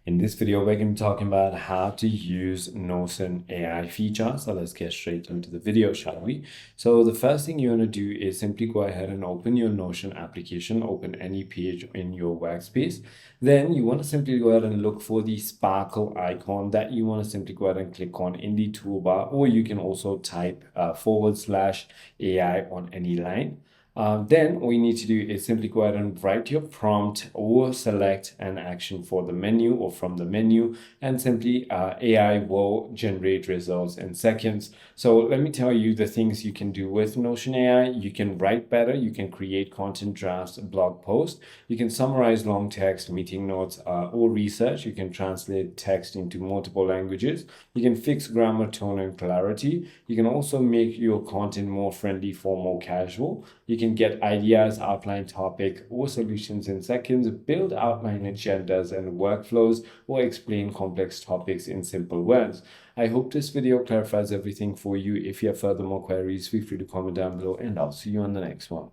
In this video, we're going to be talking about how to use Notion AI feature. So let's get straight into the video, shall we? So the first thing you want to do is simply go ahead and open your Notion application, open any page in your workspace. Then you want to simply go ahead and look for the sparkle icon that you want to simply go ahead and click on in the toolbar, or you can also type /AI on any line. Then all you need to do is simply go ahead and write your prompt or select an action for the menu or from the menu, and simply AI will generate results in seconds. So let me tell you the things you can do with Notion AI. You can write better, you can create content drafts, blog posts, you can summarize long text, meeting notes, or research. You can translate text into multiple languages. You can fix grammar, tone, and clarity. You can also make your content more friendly, formal, casual. You can get ideas, outline topic or solutions in seconds, build outline agendas and workflows, or explain complex topics in simple words. I hope this video clarifies everything for you. If you have further more queries, feel free to comment down below, and I'll see you on the next one.